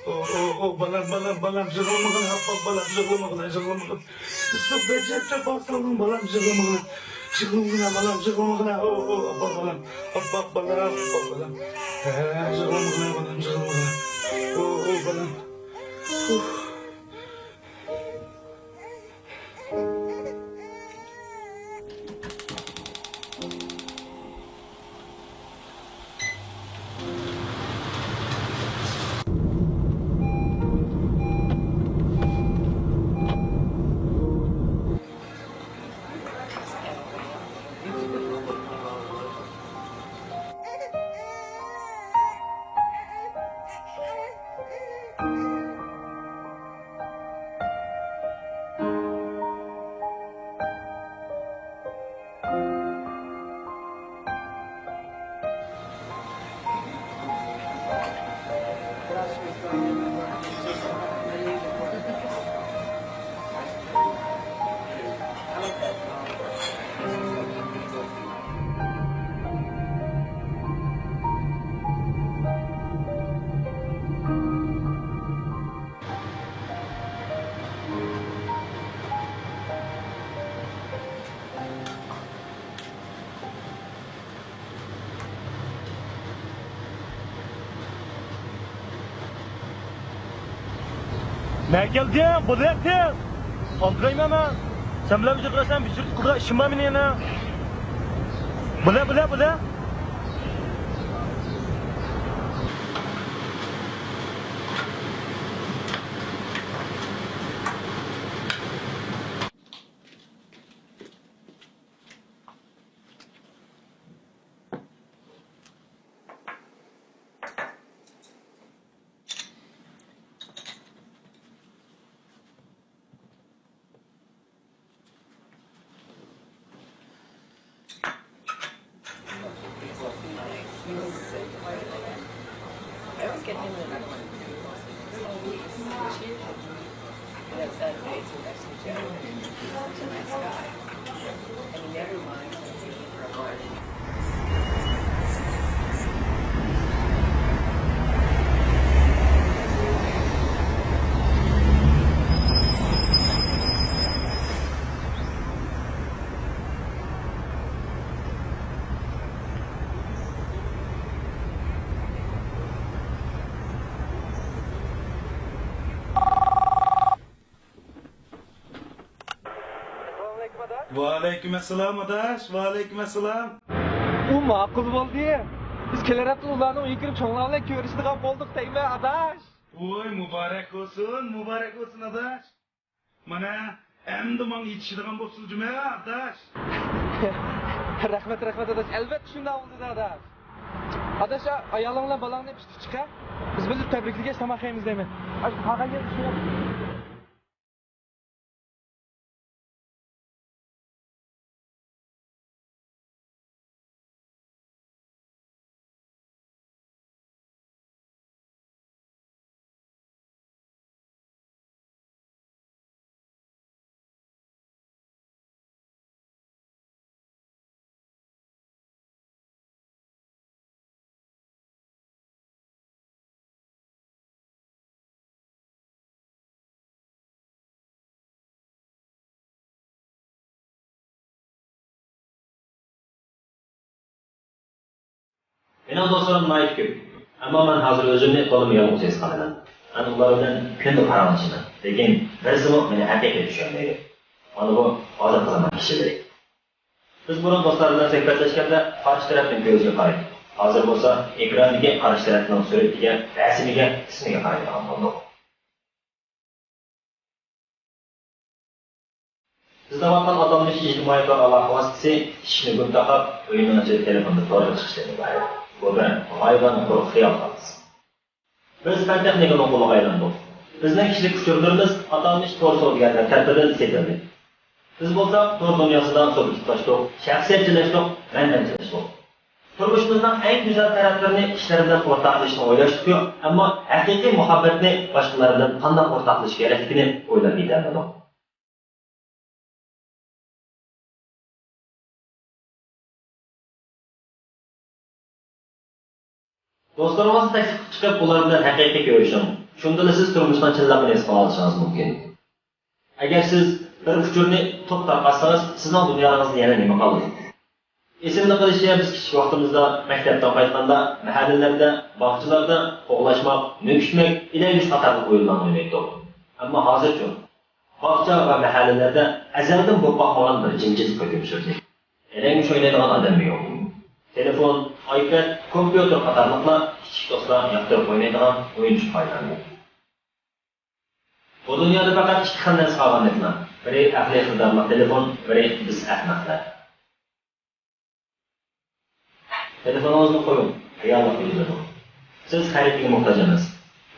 Balam jığılmagın, balam jığılmagın. Üstüp becette baksalım balam jığılmagın. Balam jığılmagın. Balam. Jığılmagın balam jığılmagın. Balam. Ne geldi? Bıraktı. Andreyim ama. Sen bile bir şey kırarsan bir sürü kura işime mi ne? Bıla. I always get him in the that sad face with actually Joe. Such a nice guy. And he never minds when he's looking for a party. Aleykümselam adaş. Aleykümselam. U ma'qul bo'ldi. Biz kelar hafta ularni uyga kirib cho'nglarla ko'rishadigan bo'ldik deymi, adash? Oy muborak olsun adaş. Mana endi men yetishadigan bo'lsin juma adaş. Rahmat adash. Albatta shunday bo'ldi adash. Adash, ayoling bilan balangni pishib chiqa. Biz bilib tabriklashga samaxaymiz deyman. Ash qog'oga tushib. Benim dostlarım naif köp. Ama ben hazır özümle kolum yalnız eskanıdan. Hani ular bilen kündü paranlaşıman. Lekin birisi meni haqiqiy tushunmaydi. Mana bu hozir qilaman kishilik. Biz buni do'stlar bilan suhbatlashganda qarshi tarafning ko'ziga qaraydi. Hozir bo'lsa ekrandagi qarshi tarafning suratiga, rasmiga, ismiga qaraydigan bo'ldik. Bizda vatan adamning ijtimoiy aloqa vositasi ishni gul taqab, o'yindan o'chirib telefonda to'g'ri chiqishdan iborat. Bu bir g'oyibona quruq xiyol qilamiz. Biz fan texnikani qo'lga aylandik. Bizning kishilik kuchlarimiz atalmish to'g'ri so'zlarga tartibida setildi. Biz bo'lsak to'g'ri dunyosidan so'zib tutashdik, shaxsiyatchilashdik, manmanchilashdik. Turmushimizning eng go'zal taraflarini ishlarimizdan o'rtoqlashishni o'ylashdik-ku, ammo haqiqiy muhabbatni boshqalar bilan qanday o'rtoqlashish kerakligini o'ylab yetolmadik. Dostlarımız taksik çıkıp ular bilan haqiqiy ko'rishim. Shunda siz turmushdan chinlab his qila olishingiz mumkin. Agar siz bir uchurni to'p tarqatsangiz, sizning dunyoningizda yana nima qoladi? Esimda qilishga biz kichik vaqtimizda maktabdan qaytganda mahallalarda, bog'chalarda qo'g'lashmoq, nökishmak, ilaylish qatorli o'yinlarni o'ynaydik. Ammo hozircha bog'cha va mahallalarda azaldan bo'lib boqmagan bir jimjitlik hukm surdi. Elangish o'ynaydigan odam yo'q. Telefon, iPad, kompyuter qatorliqlar kichik do'stlar yoqtirib o'ynaydigan o'yinchi foydalandi. Bu dunyoda faqat ikki xil narsa qolgan. Biri aqliy iqtidorli telefon, biri biz ahmoqlar. Telefoningizni qo'ying, reallik bildiring. Siz xaridga muhtoj emas.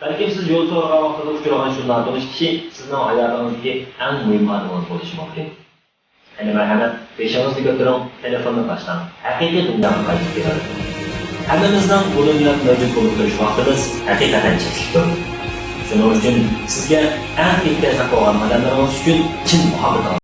Balki siz yo'l so'ragan vaqtida uchragan shu notanish kishi sizning hayotingizdagi eng muhim odam bo'lishi mumkin. Ana marhamat, peshingizni ko'taring, telefonni tashlang. Haqiqiy dunyoni qaytib keladi. Hammamizning bu dunyoda mavjud bo'lib turish vaqtimiz haqiqatan cheklidir. Shuning uchun sizga eng ehtiyojli bo'lgan odamlaringiz uchun chin muhabbat